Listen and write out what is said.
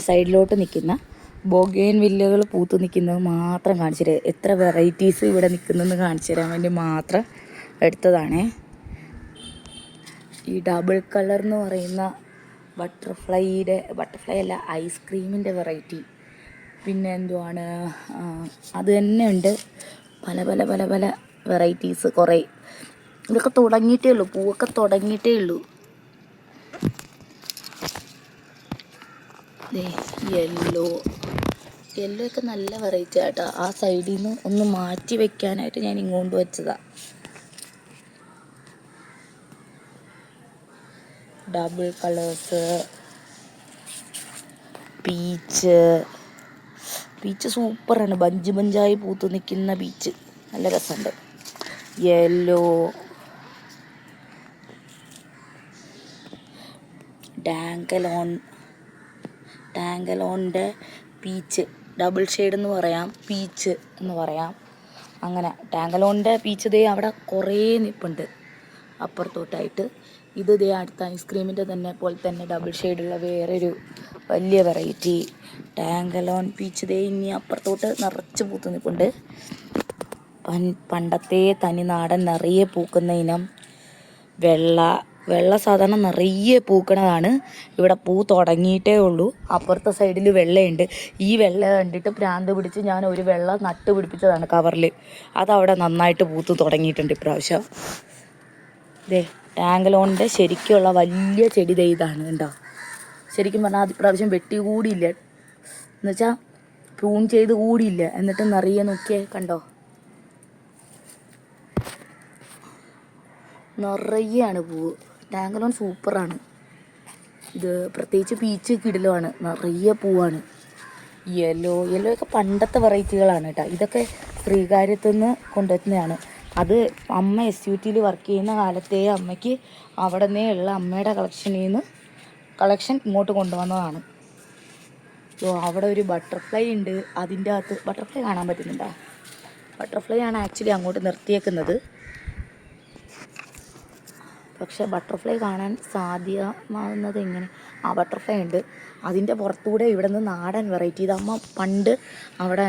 സൈഡിലോട്ട് നിൽക്കുന്ന ബൊഗെയിൻ വില്ലകൾ പൂത്ത് നിൽക്കുന്നത് മാത്രം കാണിച്ചു തരാം. എത്ര വെറൈറ്റീസ് ഇവിടെ നിൽക്കുന്നതെന്ന് കാണിച്ചു തരാൻ വേണ്ടി മാത്രം എടുത്തതാണേ. ഈ ഡബിൾ കളർ എന്ന് പറയുന്ന ബട്ടർഫ്ലൈ അല്ല, ഐസ്ക്രീമിൻ്റെ വെറൈറ്റി. പിന്നെ എന്തുവാണ്, അത് തന്നെ ഉണ്ട് പല പല പല പല വെറൈറ്റീസ് കുറേ. ഇതൊക്കെ തുടങ്ങിയിട്ടേ ഉള്ളൂ, പൂവൊക്കെ തുടങ്ങിയിട്ടേ ഉള്ളൂ. യെല്ലോ ഒക്കെ നല്ല വെറൈറ്റി ആയിട്ടാ. ആ സൈഡിൽ നിന്ന് ഒന്ന് മാറ്റി വെക്കാനായിട്ട് ഞാൻ ഇങ്ങോട്ട് വെച്ചതാ. ഡബിൾ കളേഴ്സ്, പീച്ച് സൂപ്പറാണ്. ബഞ്ച് ബഞ്ചായി പൂത്ത് നിൽക്കുന്ന പീച്ച് നല്ല രസമുണ്ട്. യെല്ലോ, ടാങ്കലോണിൻ്റെ പീച്ച്, ഡബിൾ ഷെയ്ഡ് എന്ന് പറയാം, പീച്ച് എന്ന് പറയാം. അങ്ങനെ ടാങ്കലോണിൻ്റെ പീച്ച് ദേ അവിടെ കുറേ നിൽപ്പുണ്ട് അപ്പുറത്തോട്ടായിട്ട്. ഇത് ദേ അടുത്ത ഐസ്ക്രീമിൻ്റെ പോലെ തന്നെ ഡബിൾ ഷെയ്ഡുള്ള വേറൊരു വലിയ വെറൈറ്റി ടാങ്കലോൺ പീച്ച് ദേ ഇനി അപ്പുറത്തോട്ട് നിറച്ച് പൂത്ത് നിൽപ്പുണ്ട്. പണ്ടത്തെ തനിനാടൻ നിറയെ പൂക്കുന്ന ഇനം വെള്ള സാധാരണ നിറയെ പൂക്കണതാണ്. ഇവിടെ പൂ തുടങ്ങിയിട്ടേ ഉള്ളൂ. അപ്പുറത്തെ സൈഡിൽ വെള്ളയുണ്ട്. ഈ വെള്ള കണ്ടിട്ട് ഭ്രാന്ത് പിടിച്ച് ഞാൻ ഒരു വെള്ള നട്ട് പിടിപ്പിച്ചതാണ് കവറിൽ. അതവിടെ നന്നായിട്ട് പൂത്ത് തുടങ്ങിയിട്ടുണ്ട് ഇപ്രാവശ്യം. ടാങ്കലോണിൻ്റെ ശരിക്കുള്ള വലിയ ചെടി ഇതാണ് കണ്ടോ. ശരിക്കും പറഞ്ഞാൽ അത് ഇപ്രാവശ്യം വെട്ടി കൂടിയില്ല, എന്നുവെച്ചാൽ പ്രൂൺ ചെയ്ത് കൂടിയില്ല. എന്നിട്ട് നിറയെ നോക്കിയേ കണ്ടോ, നിറയെയാണ് പൂവ്. ടാങ്കലോൺ സൂപ്പറാണ്. ഇത് പ്രത്യേകിച്ച് പീച്ച് കിടിലമാണ്, നിറയെ പൂവാണ്. യെല്ലോ ഒക്കെ പണ്ടത്തെ വെറൈറ്റികളാണ് കേട്ടോ. ഇതൊക്കെ ശ്രീകാര്യത്തുനിന്ന് കൊണ്ടുവരുന്നതാണ്. അത് അമ്മ SUT വർക്ക് ചെയ്യുന്ന കാലത്തേ അമ്മയ്ക്ക് അവിടെ നിന്നേ ഉള്ള അമ്മയുടെ കളക്ഷൻ ഇങ്ങോട്ട് കൊണ്ടുവന്നതാണ്. അവിടെ ഒരു ബട്ടർഫ്ലൈ ഉണ്ട്. അതിൻ്റെ അകത്ത് ബട്ടർഫ്ലൈ കാണാൻ പറ്റുന്നുണ്ടോ? ബട്ടർഫ്ലൈ ആണ് ആക്ച്വലി അങ്ങോട്ട് നിർത്തിയേക്കുന്നത്. പക്ഷെ ബട്ടർഫ്ലൈ കാണാൻ സാധ്യമാകുന്നത് എങ്ങനെ? ബട്ടർഫ്ലൈ ഉണ്ട്. അതിൻ്റെ പുറത്തുകൂടെ ഇവിടെ നിന്ന് നാടൻ വെറൈറ്റി. ഇതമ്മ പണ്ട് അവിടെ